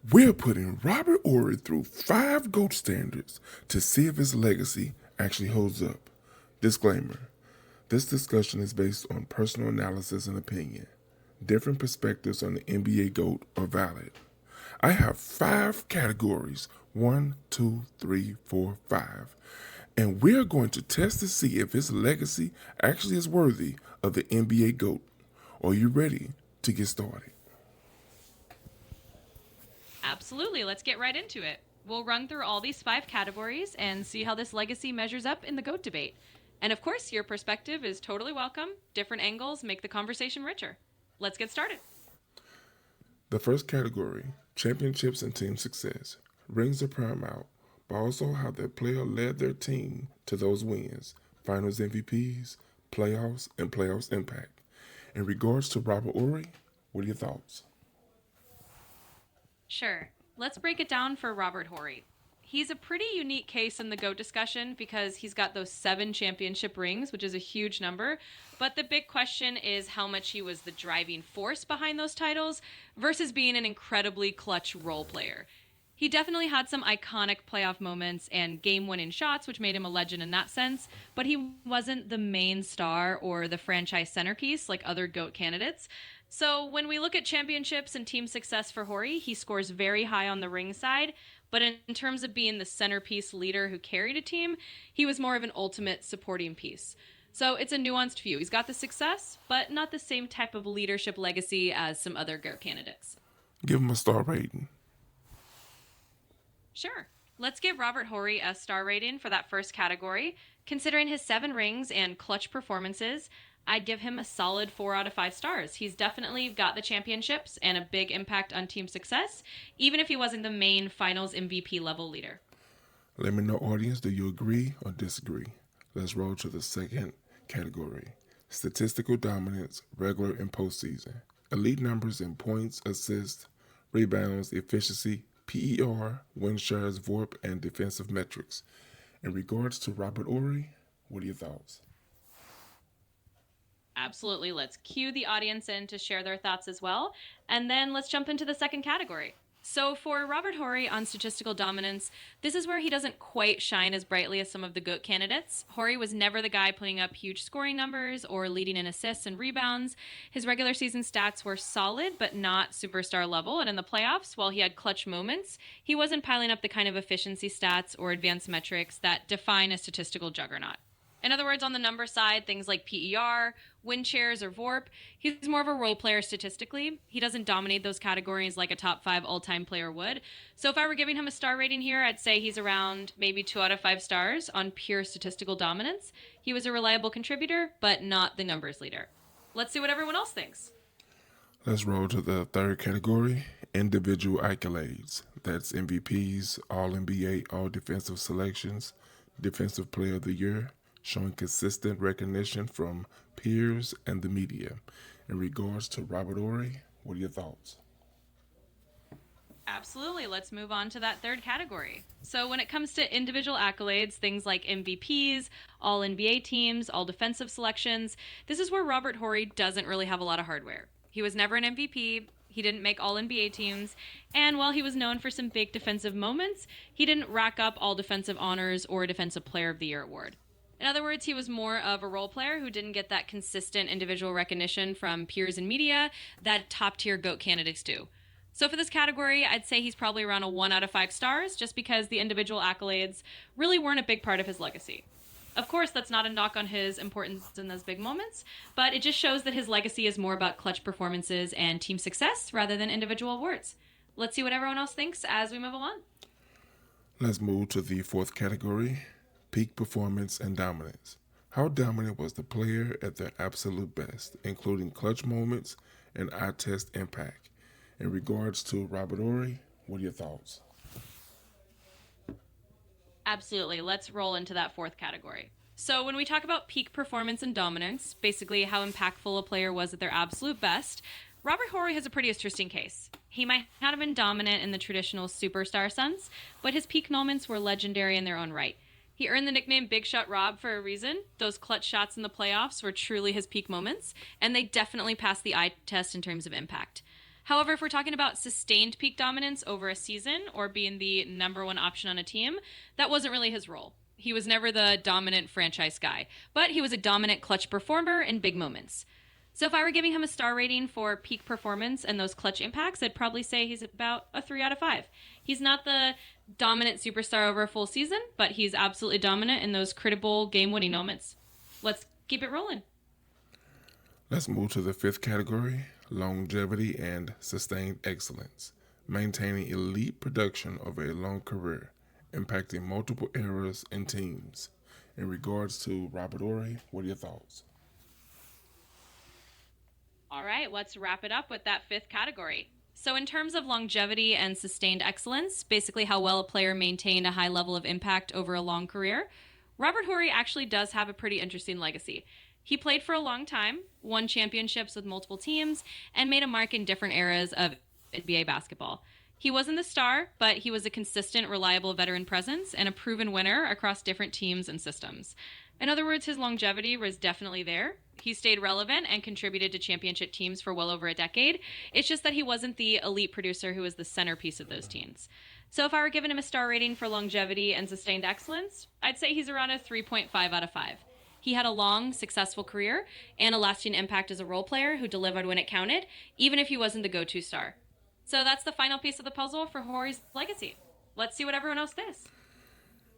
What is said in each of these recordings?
We're putting Robert Horry through 5 GOAT standards to see if his legacy actually holds up. Disclaimer: this discussion is based on personal analysis and opinion. Different perspectives on the NBA GOAT are valid. I have 5 categories: one, two, three, four, five. And we're going to test to see if his legacy actually is worthy of the NBA GOAT. Are you ready to get started? Absolutely. Let's get right into it. We'll run through all these 5 categories and see how this legacy measures up in the GOAT debate. And of course, your perspective is totally welcome. Different angles make the conversation richer. Let's get started. The first category, championships and team success. Rings are paramount, but also how their player led their team to those wins, finals MVPs, playoffs, and playoffs impact. In regards to Robert Horry, what are your thoughts? Sure. Let's break it down for Robert Horry. He's a pretty unique case in the GOAT discussion because he's got those 7 championship rings, which is a huge number. But the big question is how much he was the driving force behind those titles versus being an incredibly clutch role player. He definitely had some iconic playoff moments and game winning shots, which made him a legend in that sense, but he wasn't the main star or the franchise centerpiece like other GOAT candidates. So when we look at championships and team success for Horry, he scores very high on the ring side, but in terms of being the centerpiece leader who carried a team, he was more of an ultimate supporting piece. So it's a nuanced view. He's got the success, but not the same type of leadership legacy as some other GOAT candidates. Give him a star rating. Sure. Let's give Robert Horry a star rating for that first category. Considering his 7 rings and clutch performances, I'd give him a solid 4 out of 5 stars. He's definitely got the championships and a big impact on team success, even if he wasn't the main finals MVP level leader. Let me know, audience, do you agree or disagree? Let's roll to the second category, statistical dominance, regular and postseason. Elite numbers in points, assists, rebounds, efficiency, PER, win shares, VORP, and defensive metrics. In regards to Robert Horry, what are your thoughts? Absolutely. Let's cue the audience in to share their thoughts as well. And then let's jump into the second category. So, for Robert Horry on statistical dominance, this is where he doesn't quite shine as brightly as some of the GOAT candidates. Horry was never the guy putting up huge scoring numbers or leading in assists and rebounds. His regular season stats were solid, but not superstar level. And in the playoffs, while he had clutch moments, he wasn't piling up the kind of efficiency stats or advanced metrics that define a statistical juggernaut. In other words, on the number side, things like PER, win shares, or VORP, he's more of a role player statistically. He doesn't dominate those categories like a top 5 all time player would. So if I were giving him a star rating here, I'd say he's around maybe 2 out of 5 stars on pure statistical dominance. He was a reliable contributor, but not the numbers leader. Let's see what everyone else thinks. Let's roll to the third category, individual accolades. That's MVPs, All NBA, All Defensive Selections, Defensive Player of the Year, showing consistent recognition from peers and the media. In regards to Robert Horry, what are your thoughts? Absolutely. Let's move on to that third category. So, when it comes to individual accolades, things like MVPs, all NBA teams, all defensive selections, this is where Robert Horry doesn't really have a lot of hardware. He was never an MVP. He didn't make all NBA teams. And while he was known for some big defensive moments, he didn't rack up all defensive honors or a Defensive Player of the Year award. In other words, he was more of a role player who didn't get that consistent individual recognition from peers and media that top tier GOAT candidates do. So for this category, I'd say he's probably around a 1 out of 5 stars just because the individual accolades really weren't a big part of his legacy. Of course, that's not a knock on his importance in those big moments, but it just shows that his legacy is more about clutch performances and team success rather than individual awards. Let's see what everyone else thinks as we move along. Let's move to the fourth category, peak performance and dominance. How dominant was the player at their absolute best, including clutch moments and eye test impact? In regards to Robert Horry, what are your thoughts? Absolutely. Let's roll into that fourth category. So, when we talk about peak performance and dominance, basically how impactful a player was at their absolute best, Robert Horry has a pretty interesting case. He might not have been dominant in the traditional superstar sense, but his peak moments were legendary in their own right. He earned the nickname Big Shot Rob for a reason. Those clutch shots in the playoffs were truly his peak moments, and they definitely passed the eye test in terms of impact. However, if we're talking about sustained peak dominance over a season or being the number one option on a team, that wasn't really his role. He was never the dominant franchise guy, but he was a dominant clutch performer in big moments. So if I were giving him a star rating for peak performance and those clutch impacts, I'd probably say he's about a 3 out of 5. He's not the dominant superstar over a full season, but he's absolutely dominant in those critical game-winning moments. Let's keep it rolling. Let's move to the fifth category, longevity and sustained excellence, maintaining elite production over a long career, impacting multiple eras and teams. In regards to Robert Horry, what are your thoughts? All right, let's wrap it up with that fifth category. So, in terms of longevity and sustained excellence, basically how well a player maintained a high level of impact over a long career, Robert Horry actually does have a pretty interesting legacy. He played for a long time, won championships with multiple teams, and made a mark in different eras of NBA basketball. He wasn't the star, but he was a consistent, reliable veteran presence and a proven winner across different teams and systems. In other words, his longevity was definitely there. He stayed relevant and contributed to championship teams for well over a decade. It's just that he wasn't the elite producer who was the centerpiece of those teams. So if I were giving him a star rating for longevity and sustained excellence, I'd say he's around a 3.5 out of 5. He had a long, successful career and a lasting impact as a role player who delivered when it counted, even if he wasn't the go-to star. So that's the final piece of the puzzle for Horry's legacy. Let's see what everyone else thinks.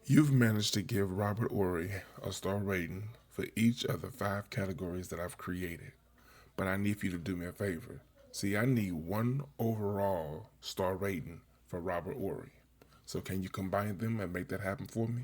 You've managed to give Robert Horry a star rating for each of the 5 categories that I've created. But I need for you to do me a favor. See, I need one overall star rating for Robert Horry. So can you combine them and make that happen for me?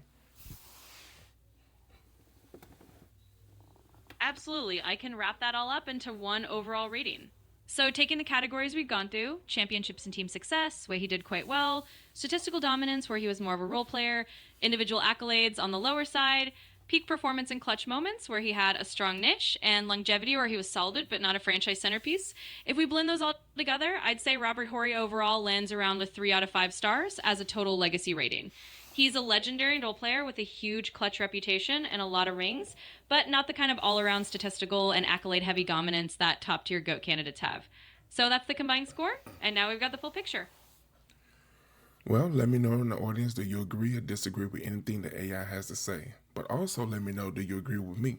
Absolutely. I can wrap that all up into one overall rating. So, taking the categories we've gone through, championships and team success, where he did quite well, statistical dominance, where he was more of a role player, individual accolades on the lower side, peak performance and clutch moments, where he had a strong niche, and longevity, where he was solid but not a franchise centerpiece. If we blend those all together, I'd say Robert Horry overall lands around with 3 out of 5 stars as a total legacy rating. He's a legendary role player with a huge clutch reputation and a lot of rings, but not the kind of all-around statistical and accolade-heavy dominance that top-tier GOAT candidates have. So that's the combined score, and now we've got the full picture. Well, let me know in the audience, do you agree or disagree with anything that AI has to say? But also let me know, do you agree with me?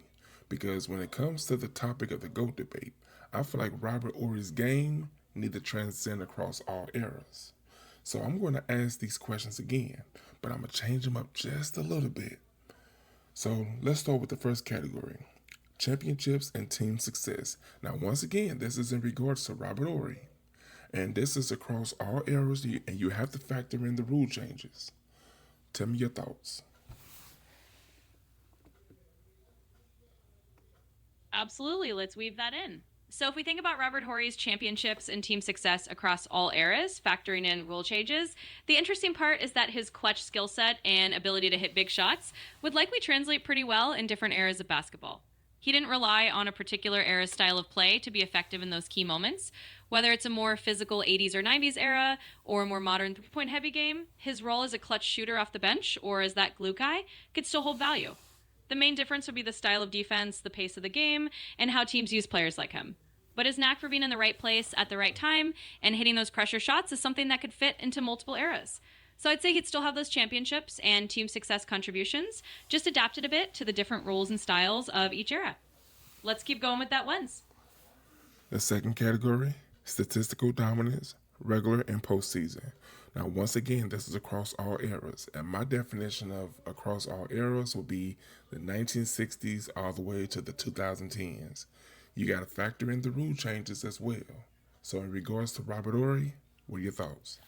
Because when it comes to the topic of the GOAT debate, I feel like Robert Horry's game need to transcend across all eras. So I'm going to ask these questions again, but I'm going to change them up just a little bit. So let's start with the first category, championships and team success. Now, once again, this is in regards to Robert Horry. And this is across all eras, and you have to factor in the rule changes. Tell me your thoughts. Absolutely, let's weave that in. So if we think about Robert Horry's championships and team success across all eras, factoring in rule changes, the interesting part is that his clutch skill set and ability to hit big shots would likely translate pretty well in different eras of basketball. He didn't rely on a particular era's style of play to be effective in those key moments. Whether it's a more physical 80s or 90s era or a more modern three-point heavy game, his role as a clutch shooter off the bench or as that glue guy could still hold value. The main difference would be the style of defense, the pace of the game, and how teams use players like him. But his knack for being in the right place at the right time and hitting those pressure shots is something that could fit into multiple eras. So I'd say he'd still have those championships and team success contributions, just adapted a bit to the different roles and styles of each era. Let's keep going with that lens. The second category, statistical dominance, regular and postseason. Now, once again, this is across all eras, and my definition of across all eras will be the 1960s all the way to the 2010s. You got to factor in the rule changes as well. So, in regards to Robert Horry, what are your thoughts?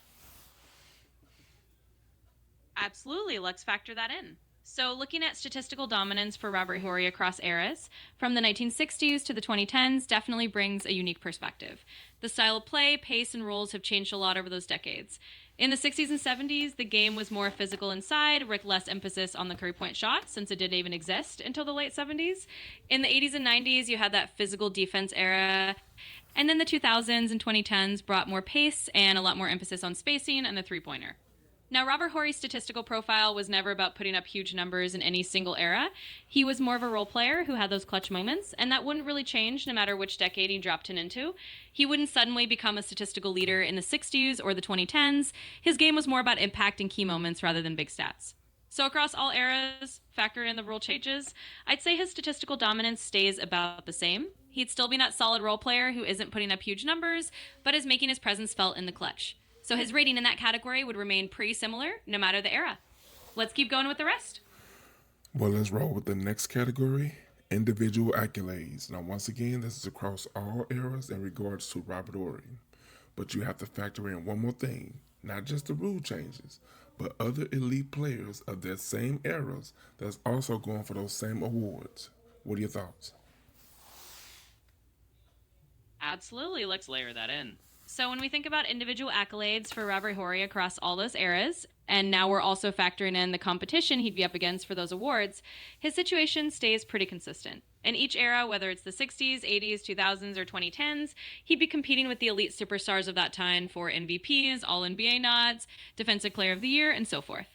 Absolutely, let's factor that in. So, looking at statistical dominance for Robert Horry across eras, from the 1960s to the 2010s, definitely brings a unique perspective. The style of play, pace, and roles have changed a lot over those decades. In the 60s and 70s, the game was more physical inside, with less emphasis on the curry point shot, since it didn't even exist until the late 70s. In the 80s and 90s, you had that physical defense era. And then the 2000s and 2010s brought more pace and a lot more emphasis on spacing and the three-pointer. Now, Robert Horry's statistical profile was never about putting up huge numbers in any single era. He was more of a role player who had those clutch moments, and that wouldn't really change no matter which decade he dropped in into. He wouldn't suddenly become a statistical leader in the 60s or the 2010s. His game was more about impact and key moments rather than big stats. So, across all eras, factor in the rule changes, I'd say his statistical dominance stays about the same. He'd still be that solid role player who isn't putting up huge numbers, but is making his presence felt in the clutch. So his rating in that category would remain pretty similar no matter the era. Let's keep going with the rest. Well, let's roll with the next category, individual accolades. Now, once again, this is across all eras in regards to Robert Horry. But you have to factor in one more thing, not just the rule changes, but other elite players of that same eras that's also going for those same awards. What are your thoughts? Absolutely, let's layer that in. So when we think about individual accolades for Robert Horry across all those eras, and now we're also factoring in the competition he'd be up against for those awards, his situation stays pretty consistent. In each era, whether it's the 60s, 80s, 2000s, or 2010s, he'd be competing with the elite superstars of that time for MVPs, All NBA nods, Defensive Player of the Year, and so forth.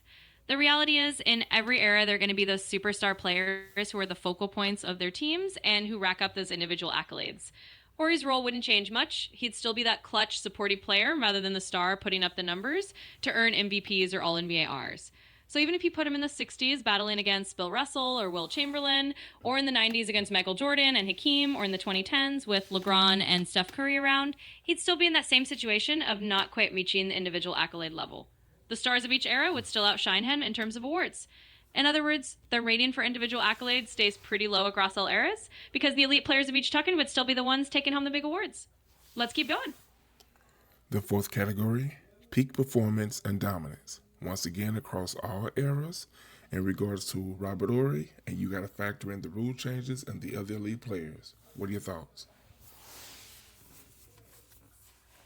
The reality is, in every era, there are going to be those superstar players who are the focal points of their teams and who rack up those individual accolades. Horry's role wouldn't change much. He'd still be that clutch, supportive player rather than the star putting up the numbers to earn MVPs or All NBA Rs. So even if you put him in the 60s battling against Bill Russell or Will Chamberlain, or in the 90s against Michael Jordan and Hakeem, or in the 2010s with LeBron and Steph Curry around, he'd still be in that same situation of not quite reaching the individual accolade level. The stars of each era would still outshine him in terms of awards. In other words, their rating for individual accolades stays pretty low across all eras because the elite players of each tuck-in would still be the ones taking home the big awards. Let's keep going. The fourth category, peak performance and dominance. Once again, across all eras in regards to Robert Horry, and you got to factor in the rule changes and the other elite players. What are your thoughts?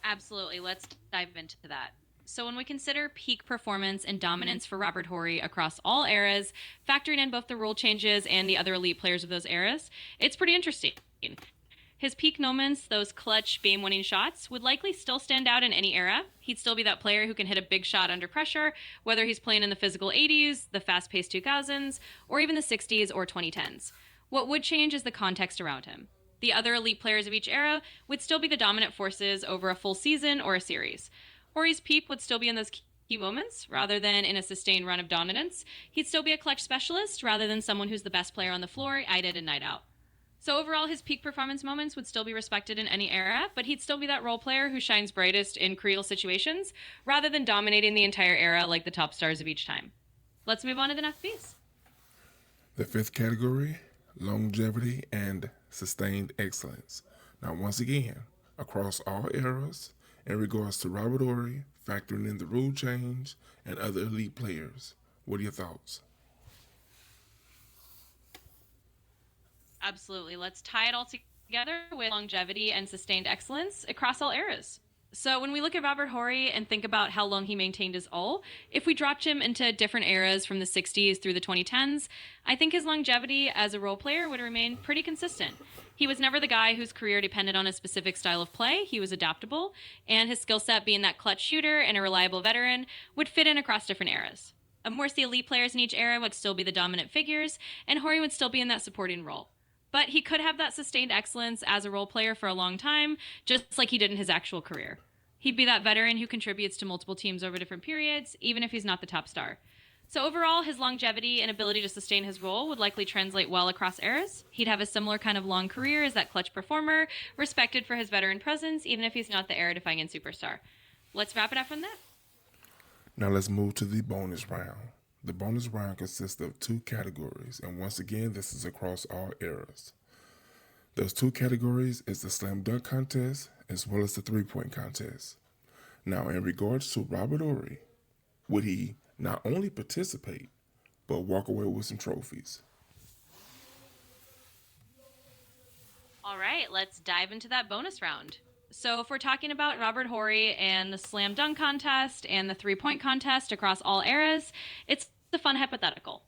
Absolutely. Let's dive into that. So when we consider peak performance and dominance for Robert Horry across all eras, factoring in both the rule changes and the other elite players of those eras, it's pretty interesting. His peak moments, those clutch game-winning shots, would likely still stand out in any era. He'd still be that player who can hit a big shot under pressure, whether he's playing in the physical 80s, the fast-paced 2000s, or even the 60s or 2010s. What would change is the context around him. The other elite players of each era would still be the dominant forces over a full season or a series. Horry's peak would still be in those key moments rather than in a sustained run of dominance. He'd still be a clutch specialist rather than someone who's the best player on the floor, night in and night out. So overall, his peak performance moments would still be respected in any era, but he'd still be that role player who shines brightest in crucial situations rather than dominating the entire era like the top stars of each time. Let's move on to the next piece. The fifth category, longevity and sustained excellence. Now, once again, across all eras, in regards to Robert Horry, factoring in the rule change and other elite players. What are your thoughts? Absolutely. Let's tie it all together with longevity and sustained excellence across all eras. So when we look at Robert Horry and think about how long he maintained his all, if we dropped him into different eras from the 60s through the 2010s, I think his longevity as a role player would remain pretty consistent. He was never the guy whose career depended on a specific style of play. He was adaptable, and his skill set being that clutch shooter and a reliable veteran would fit in across different eras. Of course, the elite players in each era would still be the dominant figures, and Horry would still be in that supporting role. But he could have that sustained excellence as a role player for a long time, just like he did in his actual career. He'd be that veteran who contributes to multiple teams over different periods, even if he's not the top star. So overall, his longevity and ability to sustain his role would likely translate well across eras. He'd have a similar kind of long career as that clutch performer, respected for his veteran presence, even if he's not the era-defining superstar. Let's wrap it up from that. Now let's move to the bonus round. The bonus round consists of two categories, and once again, this is across all eras. Those two categories is the slam dunk contest as well as the three-point contest. Now, in regards to Robert Horry, would he not only participate, but walk away with some trophies? All right, let's dive into that bonus round. So if we're talking about Robert Horry and the slam dunk contest and the three-point contest across all eras, it's a fun hypothetical.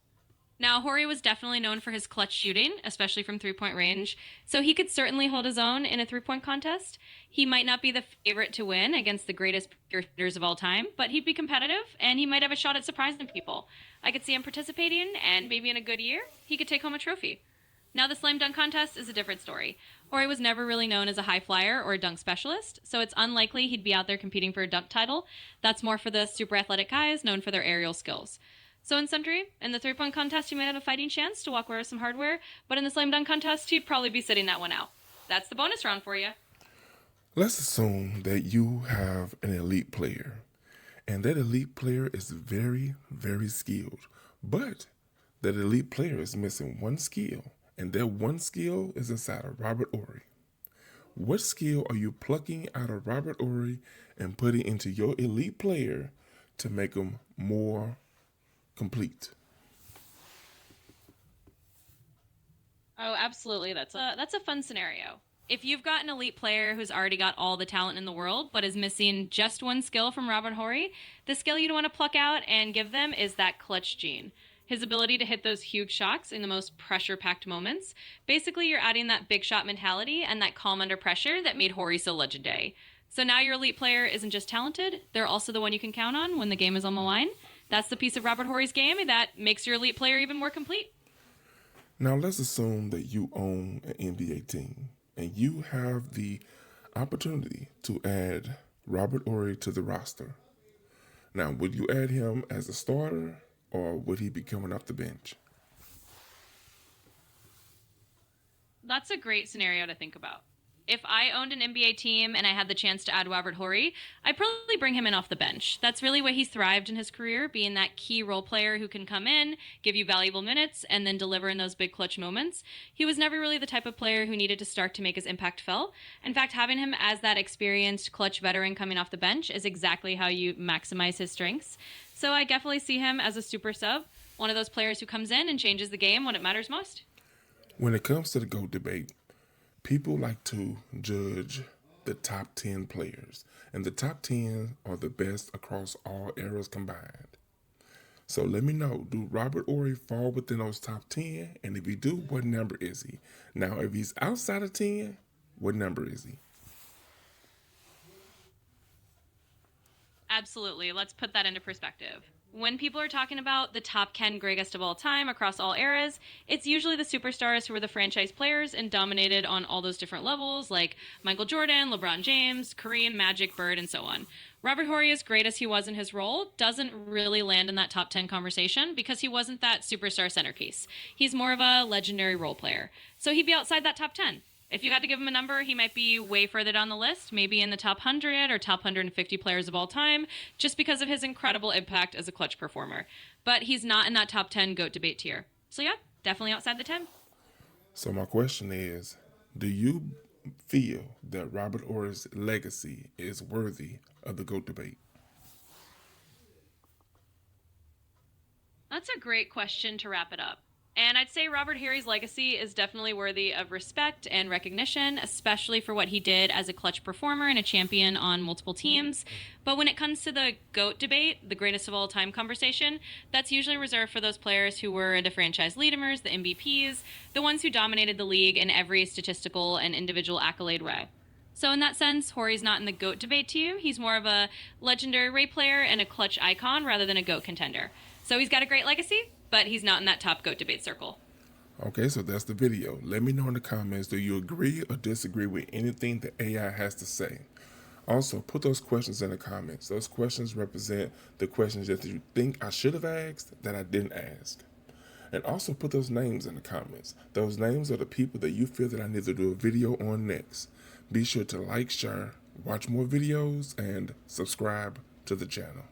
Now, Horry was definitely known for his clutch shooting, especially from three-point range, so he could certainly hold his own in a three-point contest. He might not be the favorite to win against the greatest pure shooters of all time, but he'd be competitive, and he might have a shot at surprising people. I could see him participating, and maybe in a good year, he could take home a trophy. Now, the slam dunk contest is a different story. Horry was never really known as a high flyer or a dunk specialist, so it's unlikely he'd be out there competing for a dunk title. That's more for the super athletic guys known for their aerial skills. So in sundry, in the three-point contest, he might have a fighting chance to walk away with some hardware, but in the slam dunk contest, he'd probably be sitting that one out. That's the bonus round for you. Let's assume that you have an elite player, and that elite player is very, very skilled, but that elite player is missing one skill, and that one skill is inside of Robert Horry. What skill are you plucking out of Robert Horry and putting into your elite player to make him more complete? Oh, absolutely. That's a fun scenario. If you've got an elite player who's already got all the talent in the world but is missing just one skill from Robert Horry, the skill you'd want to pluck out and give them is that clutch gene. His ability to hit those huge shots in the most pressure-packed moments. Basically, you're adding that big shot mentality and that calm under pressure that made Horry so legendary. So now your elite player isn't just talented, they're also the one you can count on when the game is on the line. That's the piece of Robert Horry's game that makes your elite player even more complete. Now let's assume that you own an NBA team and you have the opportunity to add Robert Horry to the roster. Now, would you add him as a starter or would he be coming off the bench? That's a great scenario to think about. If I owned an NBA team and I had the chance to add Robert Horry, I'd probably bring him in off the bench. That's really where he thrived in his career, being that key role player who can come in, give you valuable minutes, and then deliver in those big clutch moments. He was never really the type of player who needed to start to make his impact felt. In fact, having him as that experienced clutch veteran coming off the bench is exactly how you maximize his strengths. So I definitely see him as a super sub, one of those players who comes in and changes the game when it matters most. When it comes to the GOAT debate, people like to judge the top 10 players, and the top 10 are the best across all eras combined. So let me know, do Robert Horry fall within those top 10? And if he do, what number is he? Now, if he's outside of 10, what number is he? Absolutely. Let's put that into perspective. When people are talking about the top 10 greatest of all time across all eras, it's usually the superstars who were the franchise players and dominated on all those different levels, like Michael Jordan, LeBron James, Kareem, Magic, Bird, and so on. Robert Horry, as great as he was in his role, doesn't really land in that top 10 conversation because he wasn't that superstar centerpiece. He's more of a legendary role player. So he'd be outside that top 10. If you had to give him a number, he might be way further down the list, maybe in the top 100 or top 150 players of all time, just because of his incredible impact as a clutch performer. But he's not in that top 10 GOAT debate tier. So yeah, definitely outside the 10. So my question is, do you feel that Robert Horry's legacy is worthy of the GOAT debate? That's a great question to wrap it up. And I'd say Robert Horry's legacy is definitely worthy of respect and recognition, especially for what he did as a clutch performer and a champion on multiple teams. But when it comes to the GOAT debate, the greatest of all time conversation, that's usually reserved for those players who were the franchise leaders, the MVPs, the ones who dominated the league in every statistical and individual accolade way. So in that sense, Horry's not in the GOAT debate to you. He's more of a legendary Ray player and a clutch icon rather than a GOAT contender. So he's got a great legacy, but he's not in that top GOAT debate circle. Okay, so that's the video. Let me know in the comments, do you agree or disagree with anything that AI has to say? Also, put those questions in the comments. Those questions represent the questions that you think I should have asked that I didn't ask. And also put those names in the comments. Those names are the people that you feel that I need to do a video on next. Be sure to like, share, watch more videos, and subscribe to the channel.